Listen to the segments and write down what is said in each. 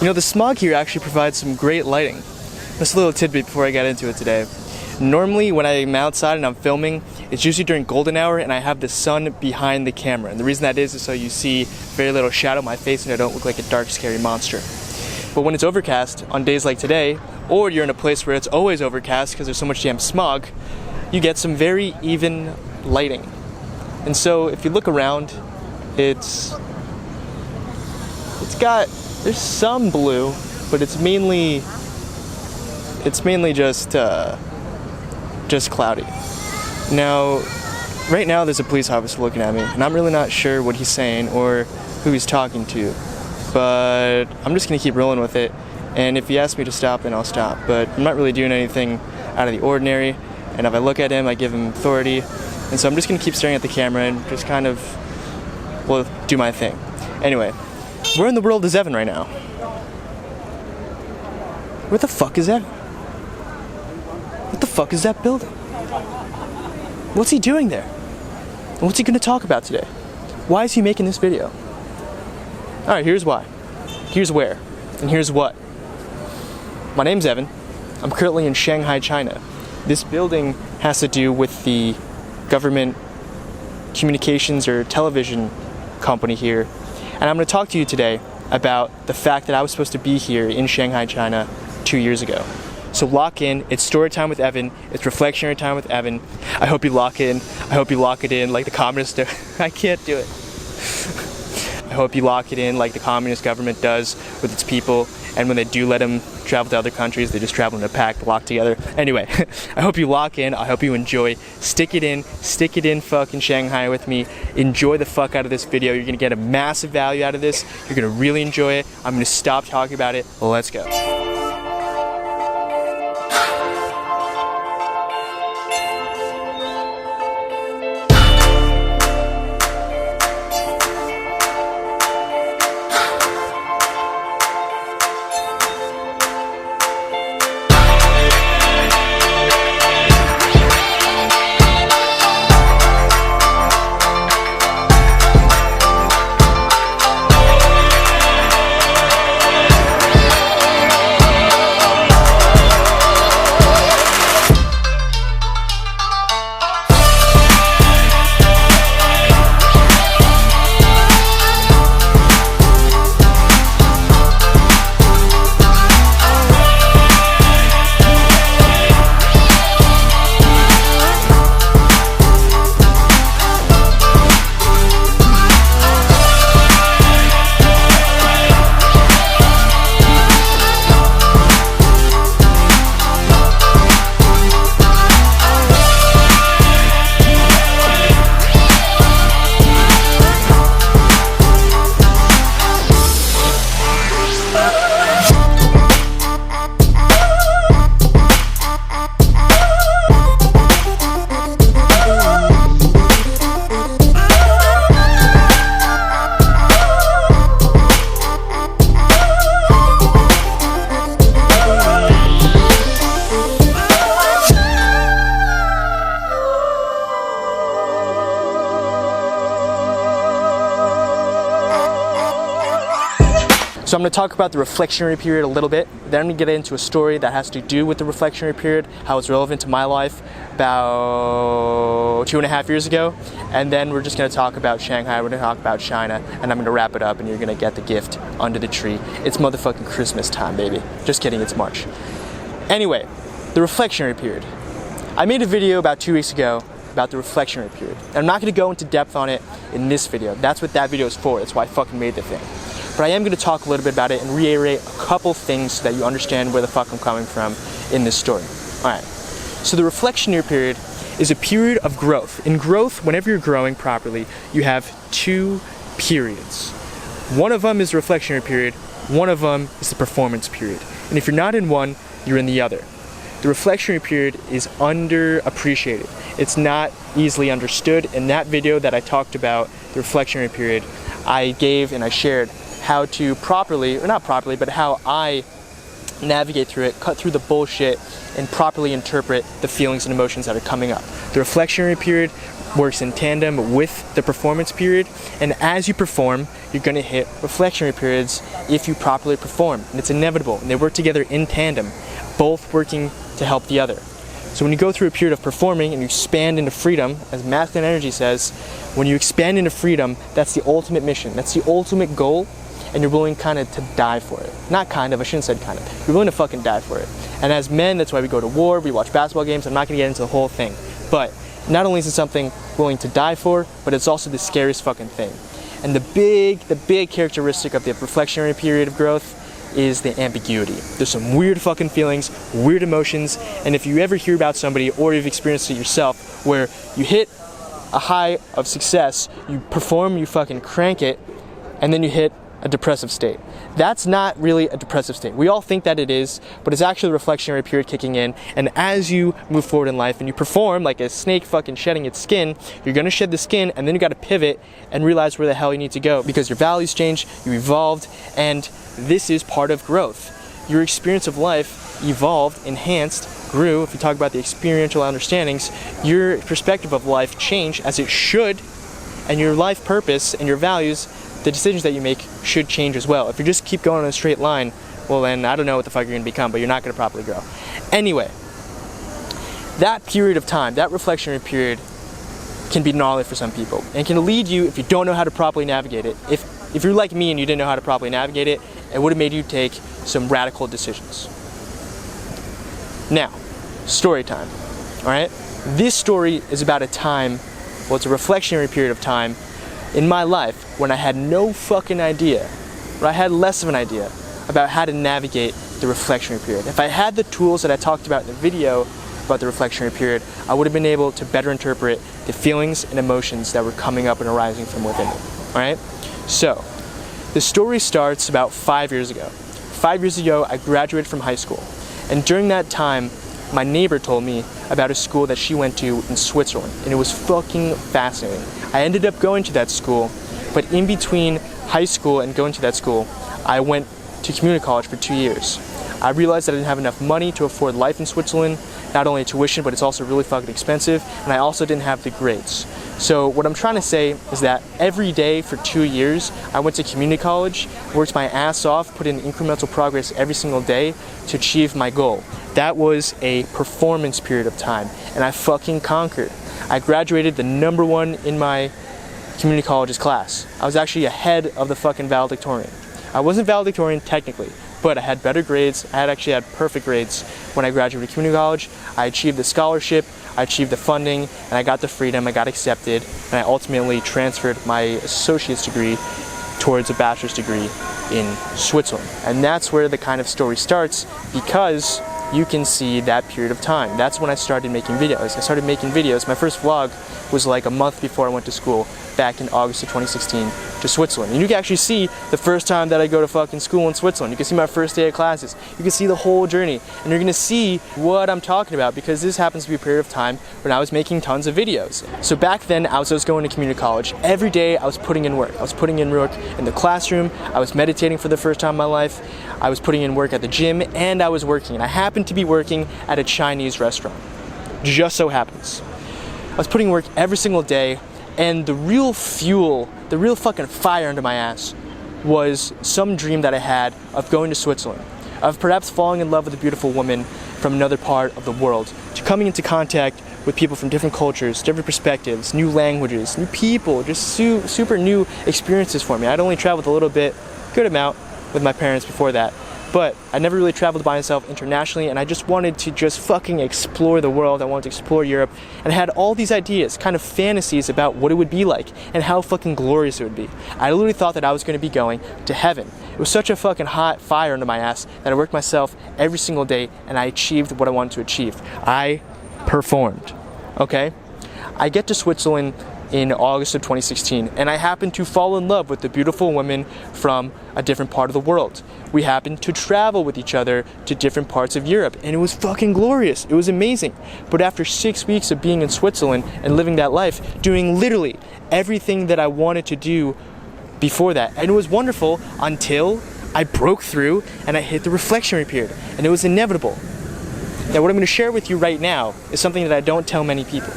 You know, the smog here actually provides some great lighting. Just a little tidbit before I get into it today. Normally, when I'm outside and I'm filming, it's usually during golden hour and I have the sun behind the camera. And the reason that is so you see very little shadow on my face and I don't look like a dark, scary monster. But when it's overcast, on days like today, or you're in a place where it's always overcast because there's so much damn smog, you get some very even lighting. And so if you look around, there's some blue, but it's mainly just cloudy. Now, right now there's a police officer looking at me, and I'm really not sure what he's saying or who he's talking to, but I'm just gonna keep rolling with it, and if he asks me to stop, then I'll stop, but I'm not really doing anything out of the ordinary, and if I look at him, I give him authority, and so I'm just gonna keep staring at the camera and just kind of, well, do my thing. Anyway, where in the world is Evan right now? Where the fuck is Evan? What the fuck is that building? What's he doing there? And what's he gonna talk about today? Why is he making this video? Alright, here's why. Here's where. And here's what. My name's Evan. I'm currently in Shanghai, China. This building has to do with the government communications or television company here. And I'm gonna talk to you today about the fact that I was supposed to be here in Shanghai, China 2 years ago. So lock in, it's story time with Evan, it's reflectionary time with Evan. I hope you lock in, I hope you lock it in like the communists do. I can't do it. I hope you lock it in like the communist government does with its people, and when they do let them travel to other countries, they just travel in a pack, locked together. Anyway, I hope you lock in, I hope you enjoy, stick it in fucking Shanghai with me, enjoy the fuck out of this video, you're gonna get a massive value out of this, you're gonna really enjoy it, I'm gonna stop talking about it, let's go. So I'm going to talk about the reflectionary period a little bit, then I'm going to get into a story that has to do with the reflectionary period, how it's relevant to my life about 2.5 years ago, and then we're just going to talk about Shanghai, we're going to talk about China, and I'm going to wrap it up and you're going to get the gift under the tree. It's motherfucking Christmas time, baby. Just kidding, it's March. Anyway, the reflectionary period. I made a video about 2 weeks ago about the reflectionary period. And I'm not going to go into depth on it in this video. That's what that video is for. That's why I fucking made the thing. But I am going to talk a little bit about it and reiterate a couple things so that you understand where the fuck I'm coming from in this story. Alright, so the reflectionary period is a period of growth. In growth, whenever you're growing properly, you have 2 periods. One of them is the reflectionary period, one of them is the performance period. And if you're not in one, you're in the other. The reflectionary period is underappreciated. It's not easily understood. In that video that I talked about the reflectionary period, I gave and I shared how to properly, or not properly, but how I navigate through it, cut through the bullshit, and properly interpret the feelings and emotions that are coming up. The reflectionary period works in tandem with the performance period, and as you perform, you're going to hit reflectionary periods if you properly perform, and it's inevitable, and they work together in tandem, both working to help the other. So when you go through a period of performing and you expand into freedom, as masculine energy says, when you expand into freedom, that's the ultimate mission, that's the ultimate goal, and you're willing kind of to die for it. Not kind of, I shouldn't have said kind of. You're willing to fucking die for it. And as men, that's why we go to war, we watch basketball games. I'm not going to get into the whole thing. But not only is it something willing to die for, but it's also the scariest fucking thing. And the big characteristic of the reflectionary period of growth is the ambiguity. There's some weird fucking feelings, weird emotions, and if you ever hear about somebody or you've experienced it yourself where you hit a high of success, you perform, you fucking crank it, and then you hit a depressive state. That's not really a depressive state. We all think that it is, but it's actually the reflectionary period kicking in, and as you move forward in life and you perform like a snake fucking shedding its skin, you're gonna shed the skin and then you gotta pivot and realize where the hell you need to go because your values changed, you evolved, and this is part of growth. Your experience of life evolved, enhanced, grew. If you talk about the experiential understandings, your perspective of life changed as it should, and your life purpose and your values, the decisions that you make should change as well. If you just keep going in a straight line, well then I don't know what the fuck you're gonna become, but you're not gonna properly grow. Anyway, that period of time, that reflectionary period can be gnarly for some people and can lead you, if you don't know how to properly navigate it, if you're like me and you didn't know how to properly navigate it, it would have made you take some radical decisions. Now, story time, all right? This story is about a time, well, it's a reflectionary period of time in my life when I had no fucking idea, or I had less of an idea about how to navigate the reflectionary period. If I had the tools that I talked about in the video about the reflectionary period, I would have been able to better interpret the feelings and emotions that were coming up and arising from within me, all right? So, the story starts about 5 years ago. 5 years ago, I graduated from high school, and during that time, my neighbor told me about a school that she went to in Switzerland, and it was fucking fascinating. I ended up going to that school, but in between high school and going to that school, I went to community college for 2 years. I realized that I didn't have enough money to afford life in Switzerland, not only tuition, but it's also really fucking expensive, and I also didn't have the grades. So what I'm trying to say is that every day for 2 years, I went to community college, worked my ass off, put in incremental progress every single day to achieve my goal. That was a performance period of time, and I fucking conquered. I graduated the #1 in my community college's class. I was actually ahead of the fucking valedictorian. I wasn't valedictorian technically, but I had better grades. I had actually had perfect grades when I graduated community college. I achieved the scholarship, I achieved the funding, and I got the freedom, I got accepted, and I ultimately transferred my associate's degree towards a bachelor's degree in Switzerland. And that's where the kind of story starts, because you can see that period of time. That's when I started making videos. I started making videos. My first vlog was like a month before I went to school back in August of 2016 to Switzerland. And you can actually see the first time that I go to fucking school in Switzerland. You can see my first day of classes. You can see the whole journey. And you're gonna see what I'm talking about, because this happens to be a period of time when I was making tons of videos. So back then, I was going to community college. Every day I was putting in work. I was putting in work in the classroom. I was meditating for the first time in my life. I was putting in work at the gym, and I was working. And I happened to be working at a Chinese restaurant. Just so happens. I was putting work every single day, and the real fuel, the real fucking fire under my ass was some dream that I had of going to Switzerland, of perhaps falling in love with a beautiful woman from another part of the world, to coming into contact with people from different cultures, different perspectives, new languages, new people, just super new experiences for me. I'd only traveled a little bit, good amount, with my parents before that, but I never really traveled by myself internationally, and I just wanted to just fucking explore the world. I wanted to explore Europe, and I had all these ideas, kind of fantasies about what it would be like and how fucking glorious it would be. I literally thought that I was going to be going to heaven. It was such a fucking hot fire under my ass that I worked myself every single day, and I achieved what I wanted to achieve. I performed, okay? I get to Switzerland in August of 2016, and I happened to fall in love with a beautiful woman from a different part of the world. We happened to travel with each other to different parts of Europe, and it was fucking glorious. It was amazing. But after 6 weeks of being in Switzerland and living that life, doing literally everything that I wanted to do before that, and it was wonderful until I broke through and I hit the reflectionary period, and it was inevitable. Now, what I'm going to share with you right now is something that I don't tell many people.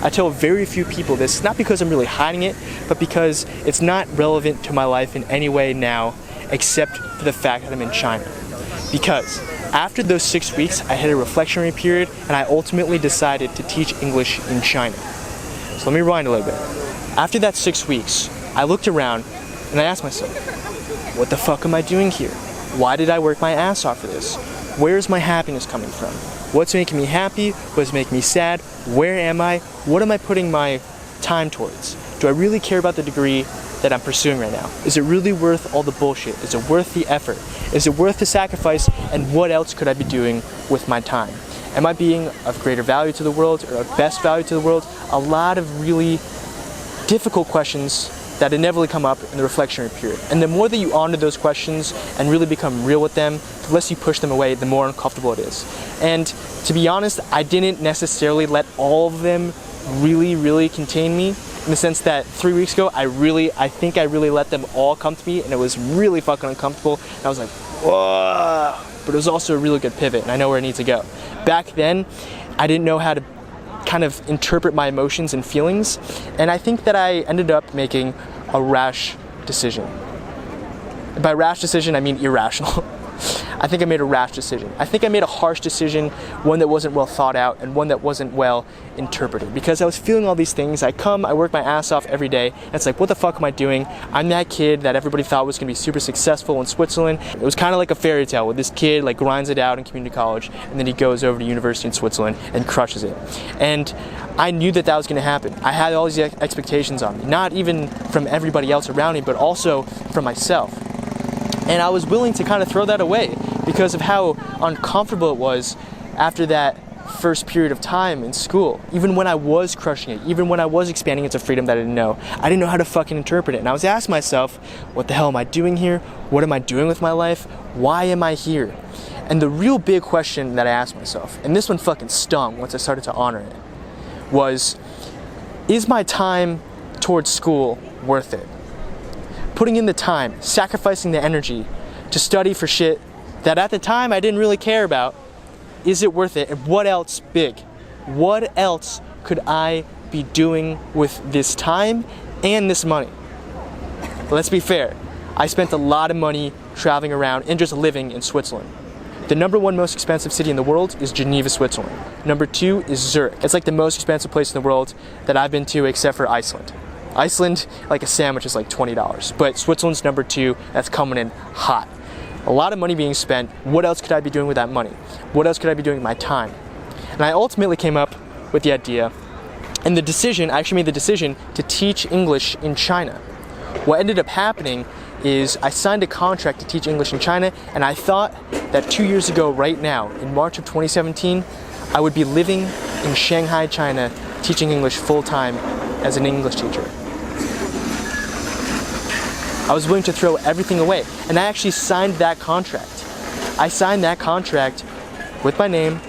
I tell very few people this, not because I'm really hiding it, but because it's not relevant to my life in any way now, except for the fact that I'm in China. Because after those 6 weeks, I had a reflectionary period, and I ultimately decided to teach English in China. So let me rewind a little bit. After that 6 weeks, I looked around and I asked myself, what the fuck am I doing here? Why did I work my ass off for this? Where's my happiness coming from? What's making me happy? What's making me sad? Where am I? What am I putting my time towards? Do I really care about the degree that I'm pursuing right now? Is it really worth all the bullshit? Is it worth the effort? Is it worth the sacrifice? And what else could I be doing with my time? Am I being of greater value to the world or of best value to the world? A lot of really difficult questions that inevitably come up in the reflectionary period. And the more that you honor those questions and really become real with them, the less you push them away, the more uncomfortable it is. And to be honest, I didn't necessarily let all of them really contain me, in the sense that 3 weeks ago, I think I really let them all come to me, and it was really fucking uncomfortable. And I was like, whoa, but it was also a really good pivot, and I know where I need to go. Back then, I didn't know how to kind of interpret my emotions and feelings, and I think that I ended up making a rash decision. By rash decision, I mean irrational. I think I made a rash decision. I think I made a harsh decision, one that wasn't well thought out and one that wasn't well interpreted, because I was feeling all these things. I work my ass off every day, and it's like, what the fuck am I doing? I'm that kid that everybody thought was gonna be super successful in Switzerland. It was kind of like a fairy tale where this kid like grinds it out in community college, and then he goes over to university in Switzerland and crushes it. And I knew that that was gonna happen. I had all these expectations on me, not even from everybody else around me, but also from myself. And I was willing to kind of throw that away because of how uncomfortable it was after that first period of time in school. Even when I was crushing it, even when I was expanding into freedom that I didn't know how to fucking interpret it. And I was asking myself, what the hell am I doing here? What am I doing with my life? Why am I here? And the real big question that I asked myself, and this one fucking stung once I started to honor it, was, is my time towards school worth it? Putting in the time, sacrificing the energy to study for shit that at the time I didn't really care about, is it worth it? And what else big? What else could I be doing with this time and this money? Let's be fair. I spent a lot of money traveling around and just living in Switzerland. The #1 most expensive city in the world is Geneva, Switzerland. #2 is Zurich. It's like the most expensive place in the world that I've been to except for Iceland. Iceland, like a sandwich, is like $20, but Switzerland's #2, that's coming in hot. A lot of money being spent. What else could I be doing with that money? What else could I be doing with my time? And I ultimately came up with the idea, and I actually made the decision to teach English in China. What ended up happening is I signed a contract to teach English in China, and I thought that 2 years ago right now, in March of 2017, I would be living in Shanghai, China, teaching English full-time as an English teacher. I was willing to throw everything away, and I actually signed that contract. I signed that contract with my name,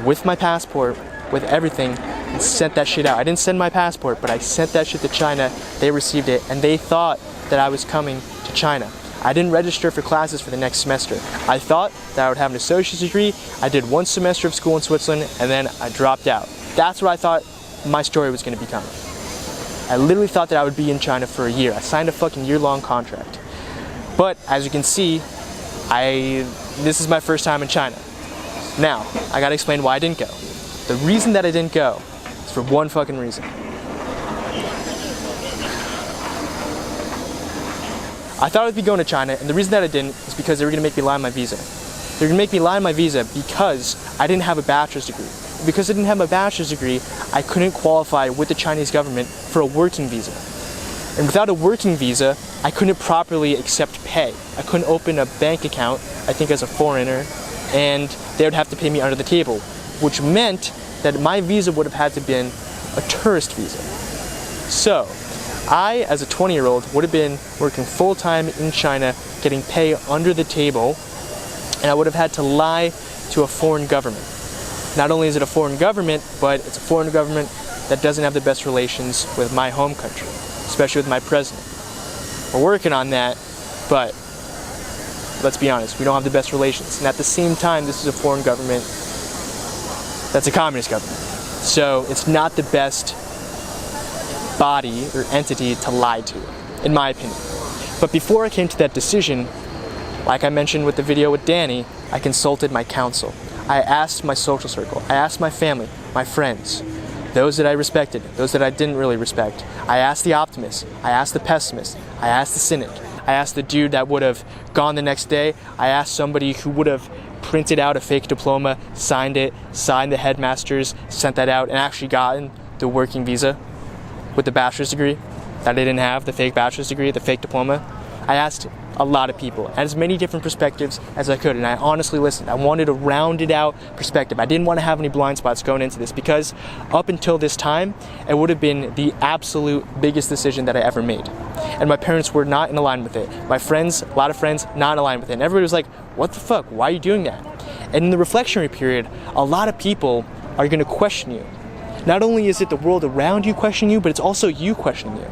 with my passport, with everything, and sent that shit out. I didn't send my passport, but I sent that shit to China. They received it, and they thought that I was coming to China. I didn't register for classes for the next semester. I thought that I would have an associate's degree. I did 1 semester of school in Switzerland, and then I dropped out. That's what I thought my story was going to become. I literally thought that I would be in China for a year. I signed a fucking year-long contract. But as you can see, this is my first time in China. Now, I gotta explain why I didn't go. The reason that I didn't go is for one fucking reason. I thought I'd be going to China, and the reason that I didn't is because they were gonna make me lie on my visa. They were gonna make me lie on my visa because I didn't have a bachelor's degree. Because I didn't have my bachelor's degree, I couldn't qualify with the Chinese government for a working visa. And without a working visa, I couldn't properly accept pay. I couldn't open a bank account, I think as a foreigner, and they would have to pay me under the table, which meant that my visa would have had to been a tourist visa. So, I, as a 20-year-old, would have been working full-time in China, getting pay under the table, and I would have had to lie to a foreign government. Not only is it a foreign government, but it's a foreign government that doesn't have the best relations with my home country, especially with my president. We're working on that, but let's be honest, we don't have the best relations. And at the same time, this is a foreign government that's a communist government. So it's not the best body or entity to lie to, in my opinion. But before I came to that decision, like I mentioned with the video with Danny, I consulted my counsel. I asked my social circle, I asked my family, my friends, those that I respected, those that I didn't really respect. I asked the optimist, I asked the pessimist, I asked the cynic, I asked the dude that would have gone the next day, I asked somebody who would have printed out a fake diploma, signed it, signed the headmasters, sent that out, and actually gotten the working visa with the bachelor's degree that I didn't have, the fake bachelor's degree, the fake diploma. I asked a lot of people, as many different perspectives as I could, and I honestly listened. I wanted a rounded out perspective. I didn't want to have any blind spots going into this, because up until this time, it would have been the absolute biggest decision that I ever made. And my parents were not in line with it. My friends, a lot of friends, not in line with it. And everybody was like, what the fuck, why are you doing that? And in the reflectionary period, a lot of people are gonna question you. Not only is it the world around you questioning you, but it's also you questioning you.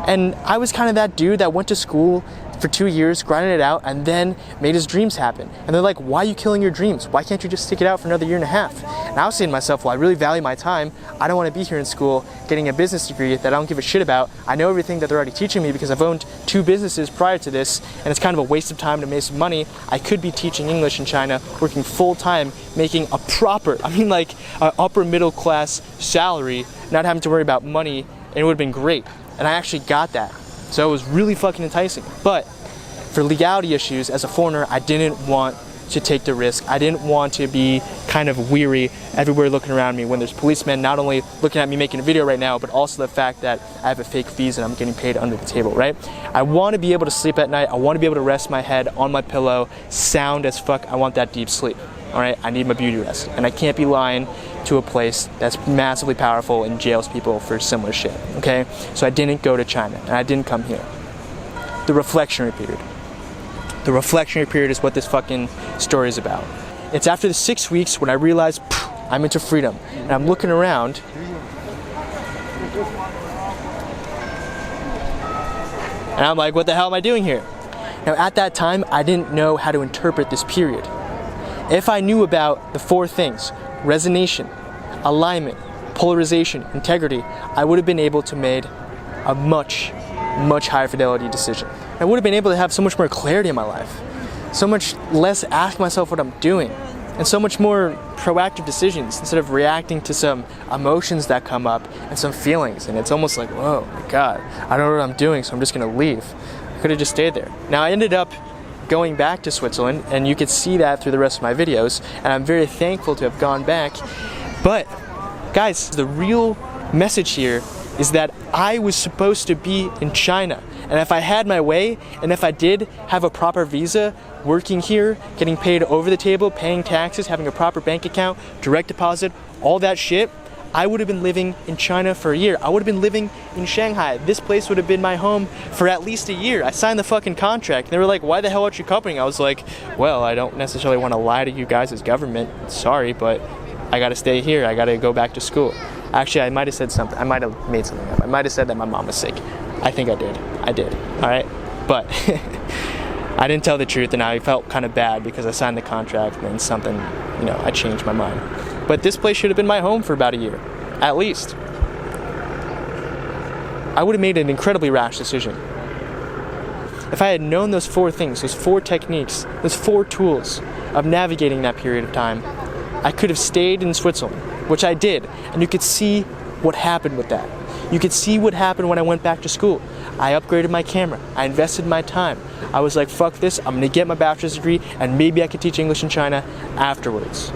And I was kind of that dude that went to school for 2 years, grinded it out, and then made his dreams happen. And they're like, why are you killing your dreams? Why can't you just stick it out for another year and a half? And I was saying to myself, well, I really value my time. I don't want to be here in school getting a business degree that I don't give a shit about. I know everything that they're already teaching me because I've owned 2 businesses prior to this, and it's kind of a waste of time to make some money. I could be teaching English in China, working full-time, making a proper, like an upper middle class salary, not having to worry about money, and it would have been great. And I actually got that. So it was really fucking enticing. But for legality issues, as a foreigner, I didn't want to take the risk. I didn't want to be kind of weary everywhere looking around me when there's policemen not only looking at me making a video right now, but also the fact that I have a fake visa and I'm getting paid under the table, right? I want to be able to sleep at night. I want to be able to rest my head on my pillow, sound as fuck. I want that deep sleep, all right? I need my beauty rest. And I can't be lying to a place that's massively powerful and jails people for similar shit, okay? So I didn't go to China, and I didn't come here. The reflectionary period. The reflectionary period is what this fucking story is about. It's after the 6 weeks when I realized I'm into freedom, and I'm looking around, and I'm like, what the hell am I doing here? Now at that time, I didn't know how to interpret this period. If I knew about the 4 things, resonation, alignment, polarization, integrity, I would have been able to make a much higher fidelity decision. I would have been able to have so much more clarity in my life, so much less ask myself what I'm doing, and so much more proactive decisions instead of reacting to some emotions that come up and some feelings. And it's almost like, whoa, my God, I don't know what I'm doing, so I'm just gonna leave. I could have just stayed there. Now I ended up going back to Switzerland, and you could see that through the rest of my videos, and I'm very thankful to have gone back. But guys, the real message here is that I was supposed to be in China, and if I had my way, and if I did have a proper visa, working here, getting paid over the table, paying taxes, having a proper bank account, direct deposit, all that shit, I would have been living in China for a year. I would have been living in Shanghai. This place would have been my home for at least a year. I signed the fucking contract. They were like, why the hell aren't you coming? I was like, well, I don't necessarily want to lie to you guys as government. Sorry, but I gotta stay here. I gotta go back to school. Actually, I might have said something. I might have made something up. I might have said that my mom was sick. I think I did. I did, all right? But I didn't tell the truth, and I felt kind of bad because I signed the contract and then something, I changed my mind. But this place should have been my home for about a year, at least. I would have made an incredibly rash decision. If I had known those 4 things, those 4 techniques, those 4 tools of navigating that period of time, I could have stayed in Switzerland, which I did, and you could see what happened with that. You could see what happened when I went back to school. I upgraded my camera. I invested my time. I was like, fuck this, I'm gonna get my bachelor's degree, and maybe I could teach English in China afterwards.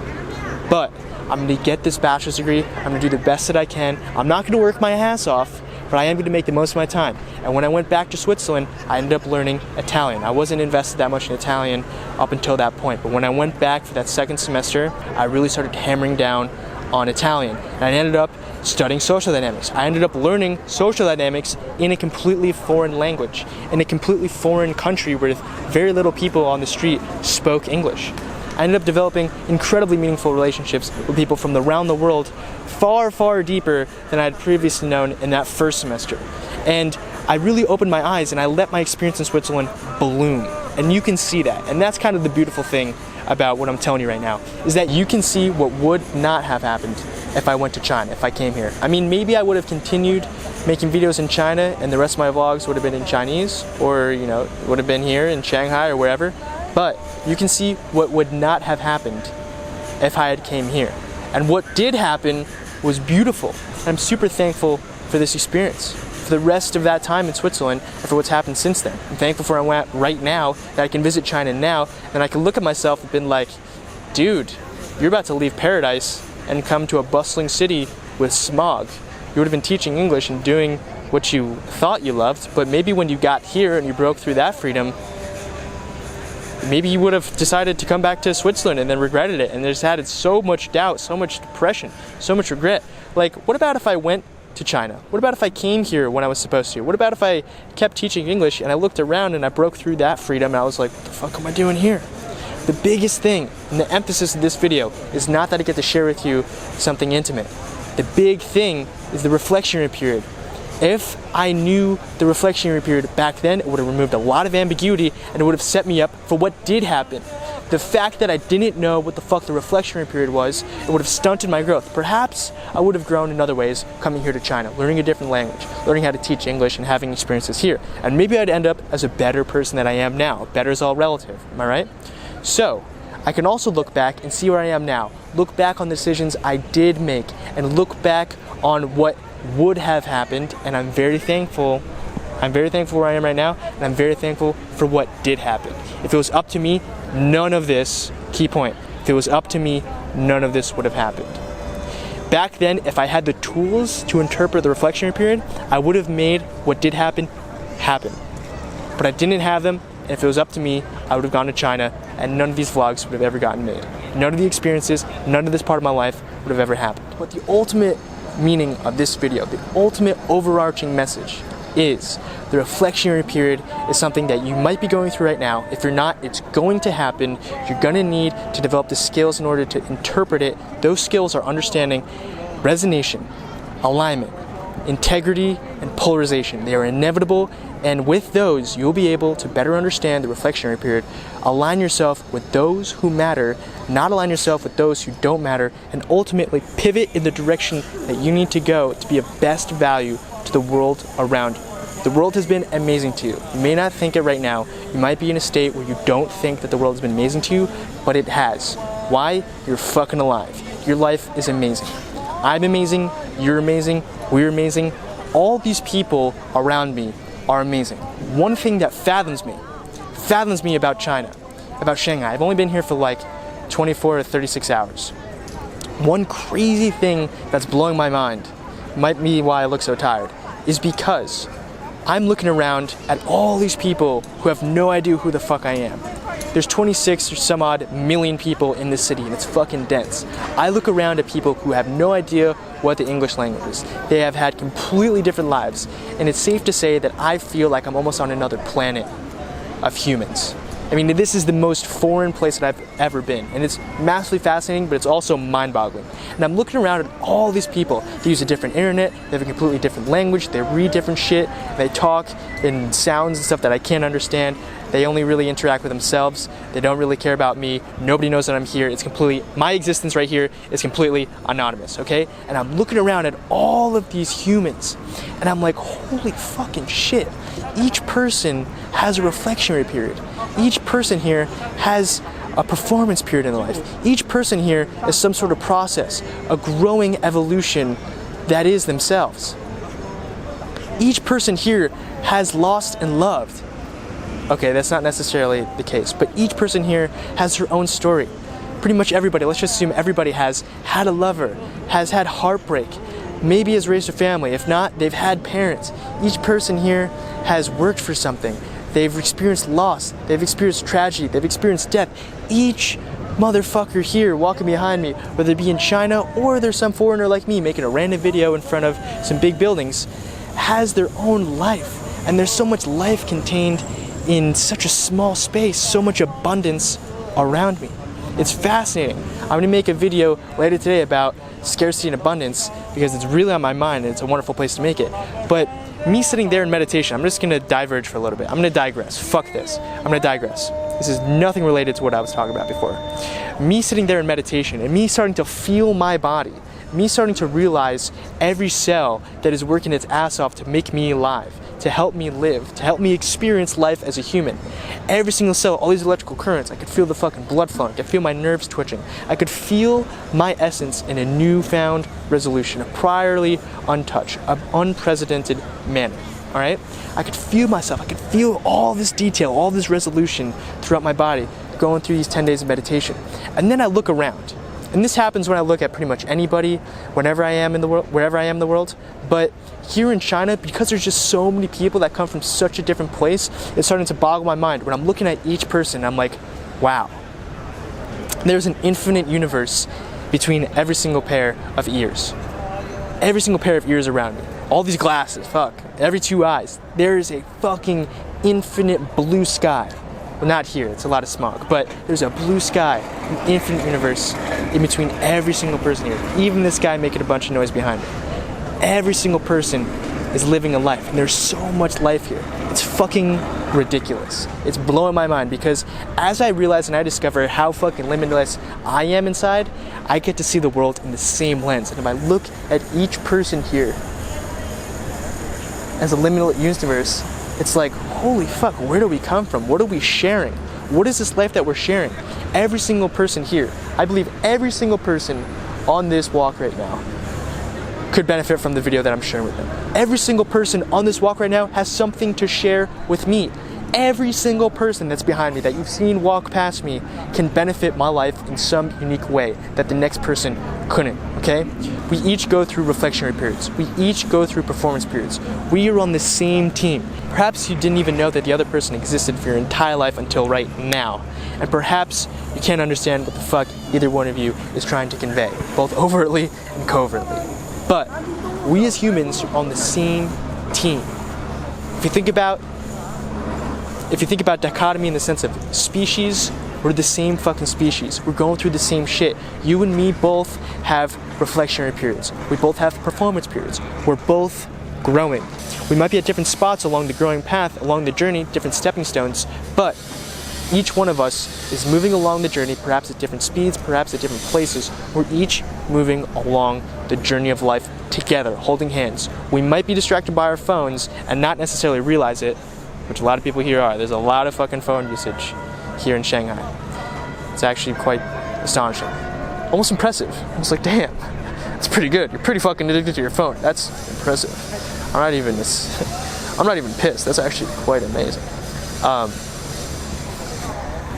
But I'm gonna get this bachelor's degree, I'm gonna do the best that I can. I'm not gonna work my ass off, but I am gonna make the most of my time. And when I went back to Switzerland, I ended up learning Italian. I wasn't invested that much in Italian up until that point, but when I went back for that second semester, I really started hammering down on Italian. And I ended up studying social dynamics. I ended up learning social dynamics in a completely foreign language, in a completely foreign country where very little people on the street spoke English. I ended up developing incredibly meaningful relationships with people from around the world, far, far deeper than I had previously known in that first semester. And I really opened my eyes, and I let my experience in Switzerland bloom. And you can see that. And that's kind of the beautiful thing about what I'm telling you right now, is that you can see what would not have happened if I went to China, if I came here. I mean, maybe I would have continued making videos in China and the rest of my vlogs would have been in Chinese, or would have been here in Shanghai or wherever. But you can see what would not have happened if I had came here. And what did happen was beautiful. I'm super thankful for this experience, for the rest of that time in Switzerland, and for what's happened since then. I'm thankful for where I'm at right now, that I can visit China now, and I can look at myself and been like, dude, you're about to leave paradise and come to a bustling city with smog. You would have been teaching English and doing what you thought you loved, but maybe when you got here and you broke through that freedom, maybe you would have decided to come back to Switzerland and then regretted it and just had so much doubt, so much depression, so much regret. Like, what about if I went to China? What about if I came here when I was supposed to? What about if I kept teaching English and I looked around and I broke through that freedom and I was like, what the fuck am I doing here? The biggest thing, and the emphasis of this video, is not that I get to share with you something intimate. The big thing is the reflectionary period. If I knew the reflectionary period back then, it would have removed a lot of ambiguity and it would have set me up for what did happen. The fact that I didn't know what the fuck the reflectionary period was, it would have stunted my growth. Perhaps I would have grown in other ways coming here to China, learning a different language, learning how to teach English and having experiences here. And maybe I'd end up as a better person than I am now. Better is all relative, am I right? So, I can also look back and see where I am now. Look back on the decisions I did make and look back on what would have happened, and I'm very thankful. I'm very thankful where I am right now, and I'm very thankful for what did happen. If it was up to me, none of this, key point, if it was up to me, none of this would have happened. Back then, if I had the tools to interpret the reflectionary period, I would have made what did happen, happen. But I didn't have them, and if it was up to me, I would have gone to China, and none of these vlogs would have ever gotten made. None of the experiences, none of this part of my life would have ever happened. But the ultimate meaning of this video, the ultimate overarching message is the reflectionary period is something that you might be going through right now. If you're not, it's going to happen. You're gonna need to develop the skills in order to interpret it. Those skills are understanding resonation, alignment, integrity, and polarization. They are inevitable, and with those, you'll be able to better understand the reflectionary period, align yourself with those who matter, not align yourself with those who don't matter, and ultimately pivot in the direction that you need to go to be of best value to the world around you. The world has been amazing to you. You may not think it right now. You might be in a state where you don't think that the world has been amazing to you, but it has. Why? You're fucking alive. Your life is amazing. I'm amazing, you're amazing, we're amazing. All these people around me are amazing. One thing that fathoms me about China, about Shanghai, I've only been here for like 24 or 36 hours. One crazy thing that's blowing my mind, might be why I look so tired, is because I'm looking around at all these people who have no idea who the fuck I am. There's 26 or some odd million people in this city and it's fucking dense. I look around at people who have no idea what the English language is. They have had completely different lives, and it's safe to say that I feel like I'm almost on another planet of humans. I mean, this is the most foreign place that I've ever been, and it's massively fascinating, but it's also mind-boggling. And I'm looking around at all these people. They use a different internet, they have a completely different language, they read different shit, they talk in sounds and stuff that I can't understand. They only really interact with themselves. They don't really care about me. Nobody knows that I'm here. It's completely, my existence right here is completely anonymous, okay? And I'm looking around at all of these humans, and I'm like, holy fucking shit. Each person has a reflectionary period. Each person here has a performance period in their life. Each person here is some sort of process, a growing evolution that is themselves. Each person here has lost and loved. Okay, that's not necessarily the case, but each person here has her own story. Pretty much everybody, let's just assume everybody has had a lover, has had heartbreak, maybe has raised a family. If not, they've had parents. Each person here has worked for something. They've experienced loss, they've experienced tragedy, they've experienced death. Each motherfucker here walking behind me, whether it be in China or there's some foreigner like me making a random video in front of some big buildings, has their own life. And there's so much life contained in such a small space, so much abundance around me. It's fascinating. I'm gonna make a video later today about scarcity and abundance because it's really on my mind and it's a wonderful place to make it. But me sitting there in meditation, I'm just gonna diverge for a little bit. I'm gonna digress. Fuck this. I'm gonna digress. This is nothing related to what I was talking about before. Me sitting there in meditation and me starting to feel my body, me starting to realize every cell that is working its ass off to make me alive, to help me live, to help me experience life as a human. Every single cell, all these electrical currents, I could feel the fucking blood flowing, I could feel my nerves twitching. I could feel my essence in a newfound resolution, a priorly untouched, an unprecedented manner, all right? I could feel myself, I could feel all this detail, all this resolution throughout my body, going through these 10 days of meditation. And then I look around. And this happens when I look at pretty much anybody, whenever I am in the world, wherever I am in the world. But here in China, because there's just so many people that come from such a different place, it's starting to boggle my mind. When I'm looking at each person, I'm like, wow. There's an infinite universe between every single pair of ears. Every single pair of ears around me. All these glasses, fuck. Every 2 eyes. There is a fucking infinite blue sky. Well, not here, it's a lot of smog, but there's a blue sky, an infinite universe in between every single person here. Even this guy making a bunch of noise behind me. Every single person is living a life, and there's so much life here. It's fucking ridiculous. It's blowing my mind, because as I realize and I discover how fucking limitless I am inside, I get to see the world in the same lens. And if I look at each person here as a limitless universe, it's like, holy fuck, where do we come from? What are we sharing? What is this life that we're sharing? Every single person here, I believe every single person on this walk right now could benefit from the video that I'm sharing with them. Every single person on this walk right now has something to share with me. Every single person that's behind me that you've seen walk past me can benefit my life in some unique way that the next person couldn't, okay? We each go through reflectionary periods. We each go through performance periods. We are on the same team. Perhaps you didn't even know that the other person existed for your entire life until right now. And perhaps you can't understand what the fuck either one of you is trying to convey, both overtly and covertly. But we as humans are on the same team. If you think about dichotomy in the sense of species, we're the same fucking species. We're going through the same shit. You and me both have reflectionary periods. We both have performance periods. We're both growing. We might be at different spots along the growing path, along the journey, different stepping stones, but each one of us is moving along the journey, perhaps at different speeds, perhaps at different places. We're each moving along the journey of life together, holding hands. We might be distracted by our phones and not necessarily realize it, which a lot of people here are. There's a lot of fucking phone usage here in Shanghai. It's actually quite astonishing. Almost impressive. I was like, damn, that's pretty good. You're pretty fucking addicted to your phone. That's impressive. I'm not even pissed. That's actually quite amazing.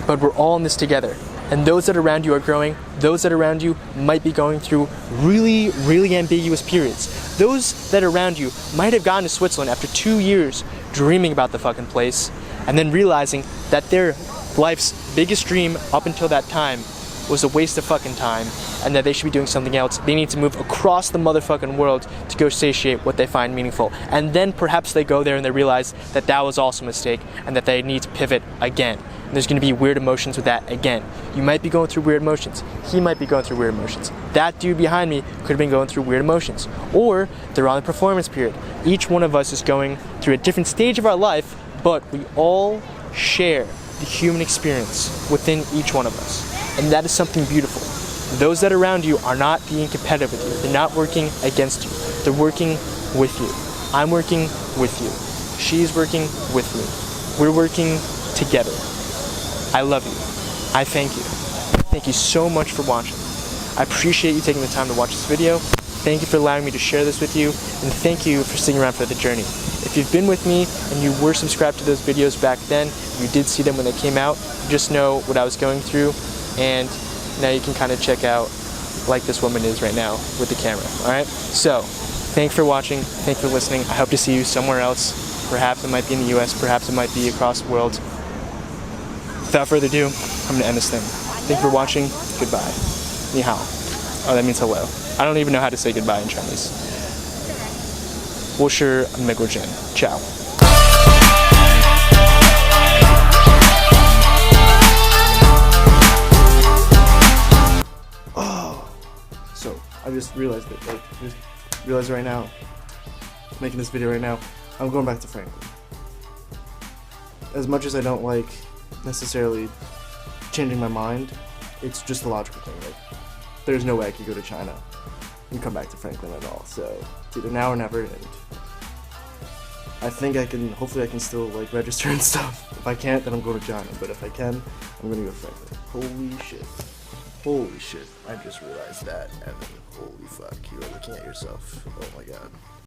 But we're all in this together. And those that are around you are growing. Those that are around you might be going through really, really ambiguous periods. Those that are around you might have gone to Switzerland after 2 years dreaming about the fucking place, and then realizing that their life's biggest dream up until that time was a waste of fucking time, and that they should be doing something else. They need to move across the motherfucking world to go satiate what they find meaningful. And then perhaps they go there and they realize that that was also a mistake and that they need to pivot again. And there's going to be weird emotions with that again. You might be going through weird emotions. He might be going through weird emotions. That dude behind me could have been going through weird emotions. Or they're on a performance period. Each one of us is going through a different stage of our life, but we all share the human experience within each one of us. And that is something beautiful. Those that are around you are not being competitive with you. They're not working against you. They're working with you. I'm working with you. She's working with me. We're working together. I love you. I thank you. Thank you so much for watching. I appreciate you taking the time to watch this video. Thank you for allowing me to share this with you, and thank you for sticking around for the journey. If you've been with me and you were subscribed to those videos back then, you did see them when they came out, just know what I was going through, and now you can kind of check out like this woman is right now with the camera, alright? So, thanks for watching, thanks for listening. I hope to see you somewhere else. Perhaps it might be in the US, perhaps it might be across the world. Without further ado, I'm going to end this thing. Thank you for watching. Goodbye. Ni hao. Oh, that means hello. I don't even know how to say goodbye in Chinese. 我是美国人. Ciao. Oh, so I just realized that, right now, making this video right now, I'm going back to Franklin. As much as I don't like necessarily changing my mind, it's just a logical thing. Like, there's no way I could go to China and come back to Franklin at all. So it's either now or never, and I think hopefully I can still like register and stuff. If I can't, then I'm going to Johnny, but if I can, I'm gonna go to Franklin. Holy shit, I just realized that, Evan. Holy fuck, you are looking at yourself. Oh my god.